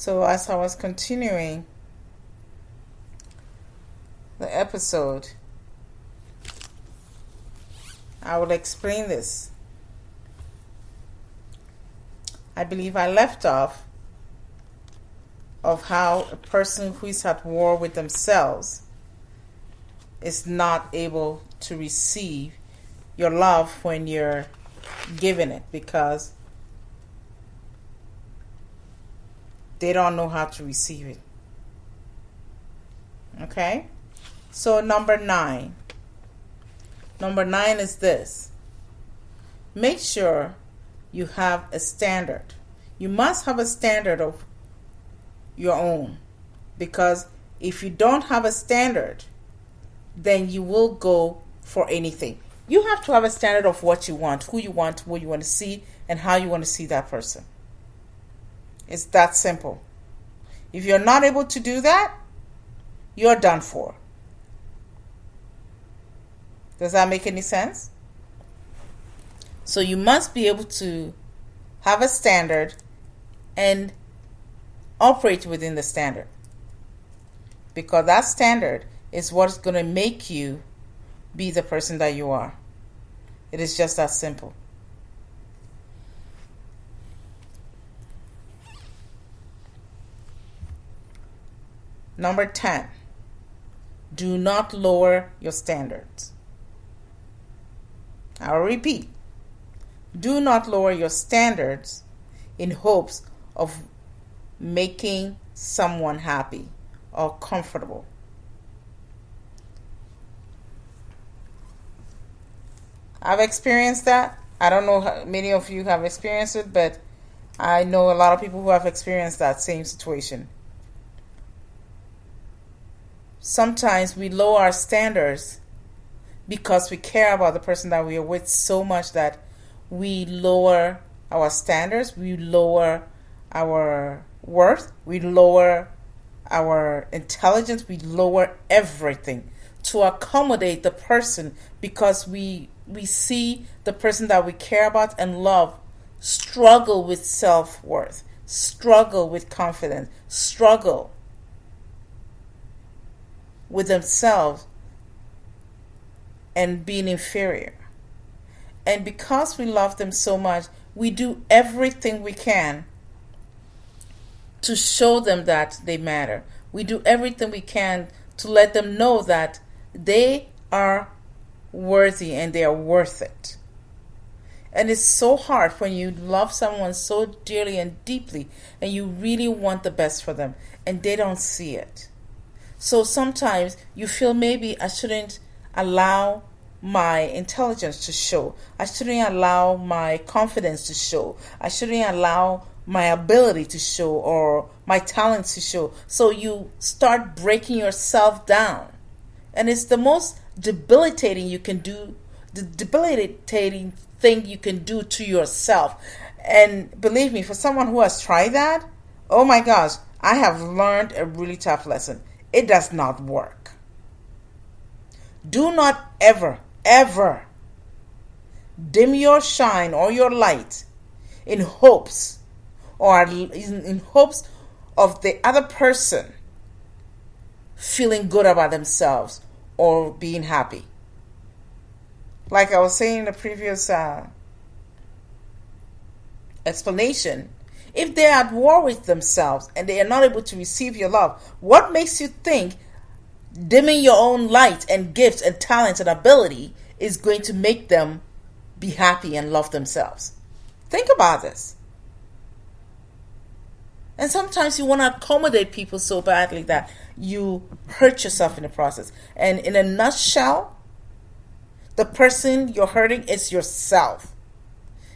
So, as I was continuing the episode, I will explain this. I believe I left off of how a person who is at war with themselves is not able to receive your love when you're giving it because they don't know how to receive it. Okay? So number 9. Number 9 is this. Make sure you have a standard. You must have a standard of your own, because if you don't have a standard, then you will go for anything. You have to have a standard of what you want, who you want, what you want to see, and how you want to see that person. It's that simple. If you're not able to do that, you're done for. Does that make any sense? So you must be able to have a standard and operate within the standard, because that standard is what's going to make you be the person that you are. It is just that simple. Number 10, do not lower your standards. I'll repeat. Do not lower your standards in hopes of making someone happy or comfortable. I've experienced that. I don't know how many of you have experienced it, but I know a lot of people who have experienced that same situation. Sometimes we lower our standards because we care about the person that we are with so much that we lower our standards, we lower our worth, we lower our intelligence, we lower everything to accommodate the person, because we see the person that we care about and love struggle with self-worth, struggle with confidence, struggle with themselves and being inferior. And because we love them so much, we do everything we can to show them that they matter. We do everything we can to let them know that they are worthy and they are worth it. And it's so hard when you love someone so dearly and deeply and you really want the best for them and they don't see it. So sometimes you feel maybe I shouldn't allow my intelligence to show. I shouldn't allow my confidence to show. I shouldn't allow my ability to show or my talents to show. So you start breaking yourself down. And it's the most debilitating you can do, the debilitating thing you can do to yourself. And believe me, for someone who has tried that, oh my gosh, I have learned a really tough lesson. It does not work. Do not ever dim your shine or your light in hopes of the other person feeling good about themselves or being happy. Like I was saying in the previous explanation, if they're at war with themselves and they are not able to receive your love, what makes you think dimming your own light and gifts and talents and ability is going to make them be happy and love themselves? Think about this. And sometimes you want to accommodate people so badly that you hurt yourself in the process. And in a nutshell, the person you're hurting is yourself.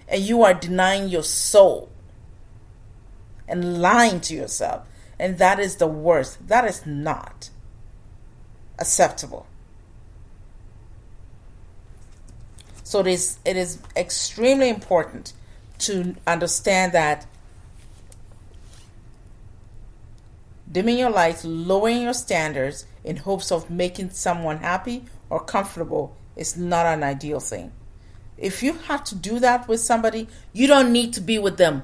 And you are denying your soul and lying to yourself. And that is the worst. That is not acceptable. So it is extremely important to understand that dimming your lights, lowering your standards in hopes of making someone happy or comfortable is not an ideal thing. If you have to do that with somebody, you don't need to be with them.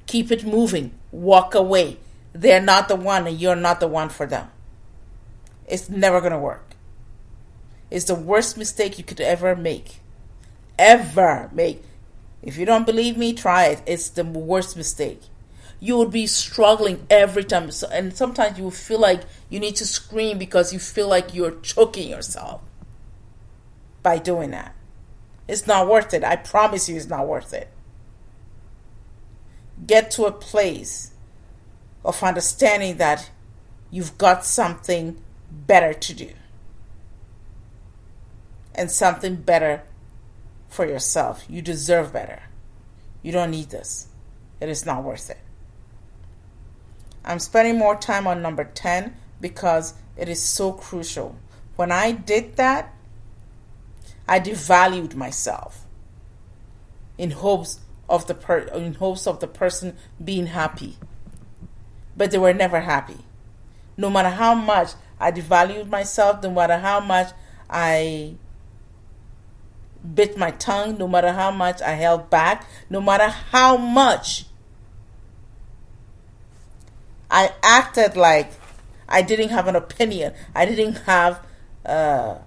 Keep it moving. Walk away. they're not the one and you're not the one for them. It's never going to work. It's the worst mistake you could ever make. Ever make. If you don't believe me, try it. It's the worst mistake. You would be struggling every time. And sometimes you will feel like you need to scream because you feel like you're choking yourself by doing that. It's not worth it. I promise you it's not worth it. Get to a place of understanding that you've got something better to do. And something better for yourself. You deserve better. You don't need this. It is not worth it. I'm spending more time on number 10 because it is so crucial. When I did that, I devalued myself in hopes of the person being happy. But they were never happy. No matter how much I devalued myself, no matter how much I bit my tongue, no matter how much I held back, no matter how much I acted like I didn't have an opinion, I didn't have an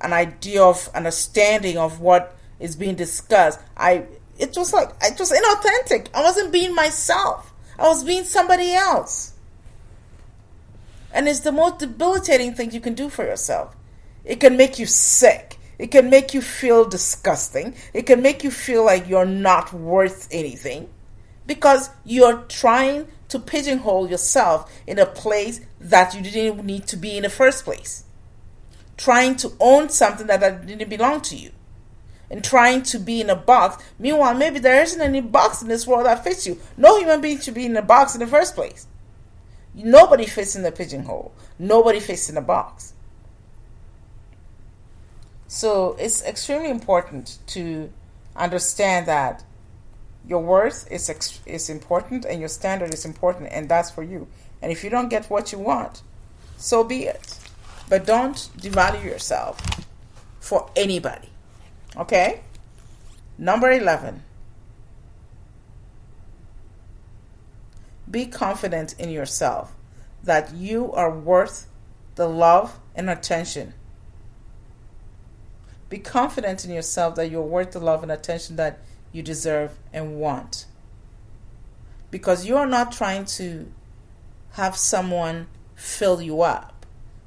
idea of understanding of what is being discussed. It was inauthentic. I wasn't being myself. I was being somebody else. And it's the most debilitating thing you can do for yourself. It can make you sick. It can make you feel disgusting. It can make you feel like you're not worth anything because you're trying to pigeonhole yourself in a place that you didn't need to be in the first place. Trying to own something that didn't belong to you. And trying to be in a box. Meanwhile, maybe there isn't any box in this world that fits you. No human being should be in a box in the first place. Nobody fits in the pigeonhole. Nobody fits in a box. So it's extremely important to understand that your worth is important and your standard is important, and that's for you. And if you don't get what you want, so be it. But don't devalue yourself for anybody. Okay? Number 11. Be confident in yourself that you are worth the love and attention. Be confident in yourself that you're worth the love and attention that you deserve and want. Because you are not trying to have someone fill you up.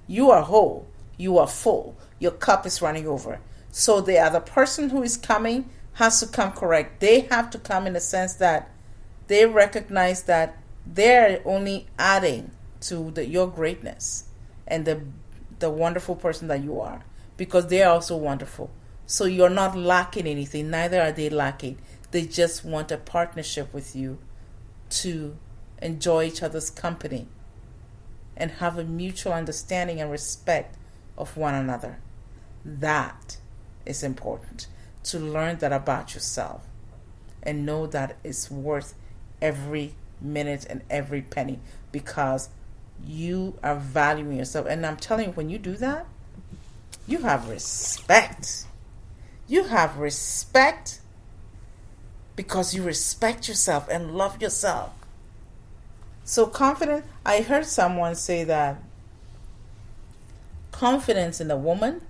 You are whole. You are full. Your cup is running over. So the other person who is coming has to come correct. They have to come in the sense that they recognize that they're only adding to your greatness and the wonderful person that you are. Because they are also wonderful. So you're not lacking anything. Neither are they lacking. They just want a partnership with you to enjoy each other's company and have a mutual understanding and respect of one another. That is important. To learn that about yourself and know that it's worth every minute and every penny because you are valuing yourself. And I'm telling you, when you do that, you have respect. You have respect because you respect yourself and love yourself. So confident, I heard someone say that confidence in a woman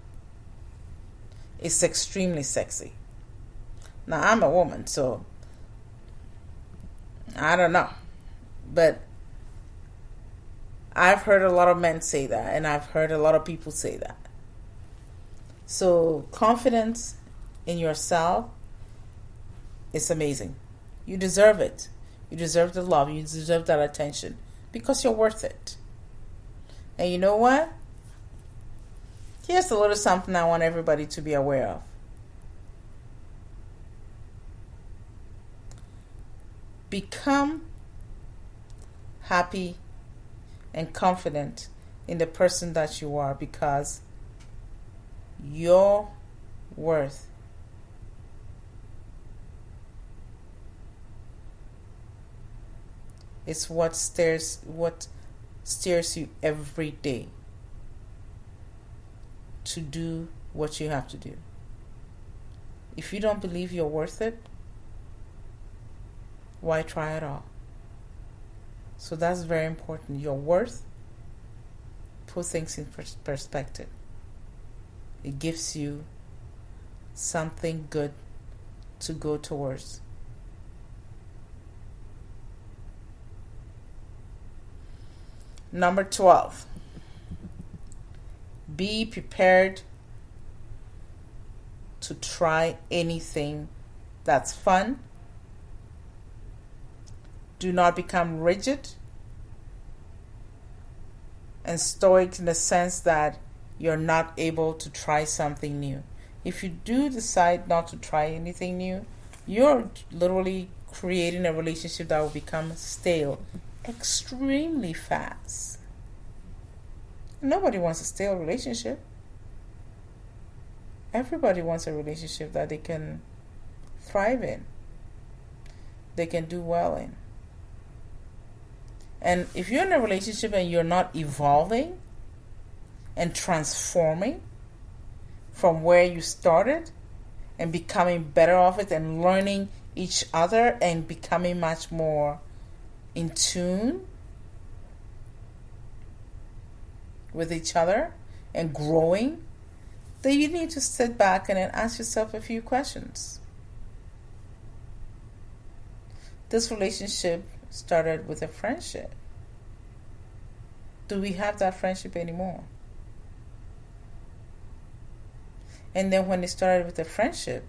is extremely sexy. Now, I'm a woman, so I don't know. But I've heard a lot of men say that, and I've heard a lot of people say that. So confidence in yourself is amazing. You deserve it. You deserve the love. You deserve that attention because you're worth it. And you know what? Here's a little something I want everybody to be aware of. Become happy and confident in the person that you are because your worth is what steers you every day to do what you have to do. If you don't believe you're worth it, why try at all? So that's very important. Your worth, put things in perspective. It gives you something good to go towards. Number 12, be prepared to try anything that's fun. Do not become rigid and stoic in the sense that you're not able to try something new. If you do decide not to try anything new, you're literally creating a relationship that will become stale extremely fast. Nobody wants a stale relationship. Everybody wants a relationship that they can thrive in, they can do well in. And if you're in a relationship and you're not evolving and transforming from where you started and becoming better off it and learning each other and becoming much more in tune with each other and growing, then you need to sit back and then ask yourself a few questions. This relationship started with a friendship. Do we have that friendship anymore? And then when it started with a friendship,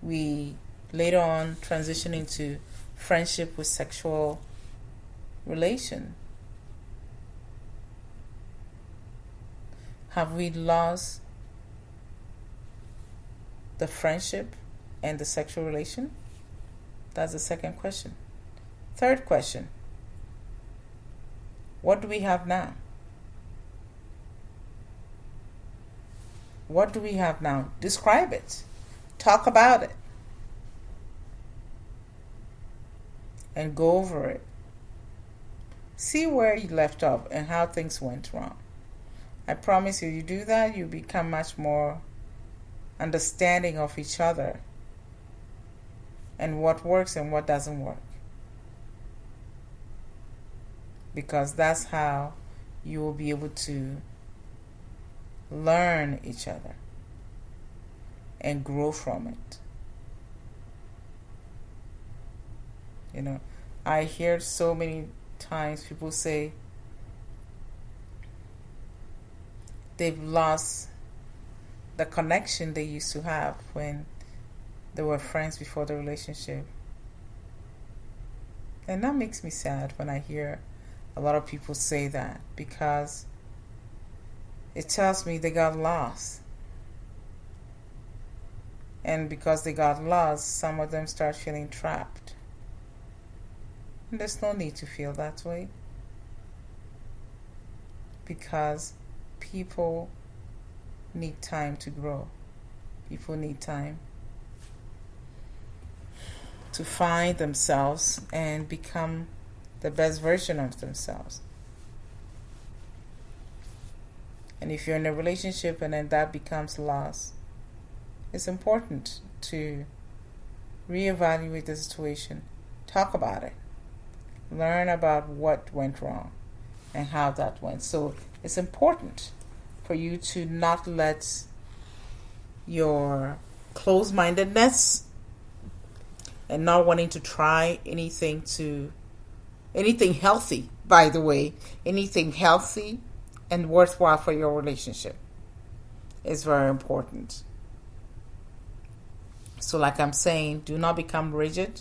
we later on transitioned into friendship with sexual relation. Have we lost the friendship and the sexual relation? That's the second question. Third question, what do we have now? What do we have now? Describe it. Talk about it. And go over it. See where you left off and how things went wrong. I promise you do that, you become much more understanding of each other and what works and what doesn't work. Because that's how you will be able to learn each other and grow from it. You know, I hear so many times people say they've lost the connection they used to have when they were friends before the relationship. And that makes me sad when I hear a lot of people say that, because it tells me they got lost. And because they got lost, some of them start feeling trapped. And there's no need to feel that way, because people need time to grow. People need time to find themselves and become the best version of themselves. And if you're in a relationship and then that becomes lost, it's important to reevaluate the situation, talk about it, learn about what went wrong and how that went. So it's important for you to not let your closed-mindedness and not wanting to try anything healthy, by the way, anything healthy and worthwhile for your relationship is very important. So like I'm saying, do not become rigid.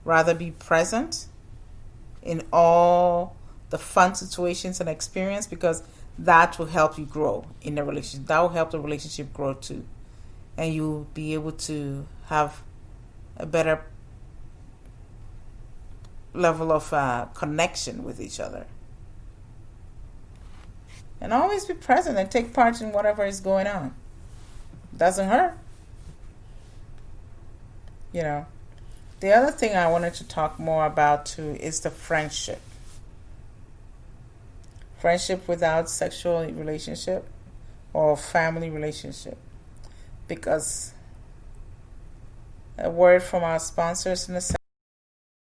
Rather be present in all the fun situations and experience, because that will help you grow in the relationship. That will help the relationship grow too. And you'll be able to have a better level of connection with each other. And always be present and take part in whatever is going on. Doesn't hurt. You know. The other thing I wanted to talk more about too is the friendship. Friendship without sexual relationship or family relationship. Because a word from our sponsors in a second.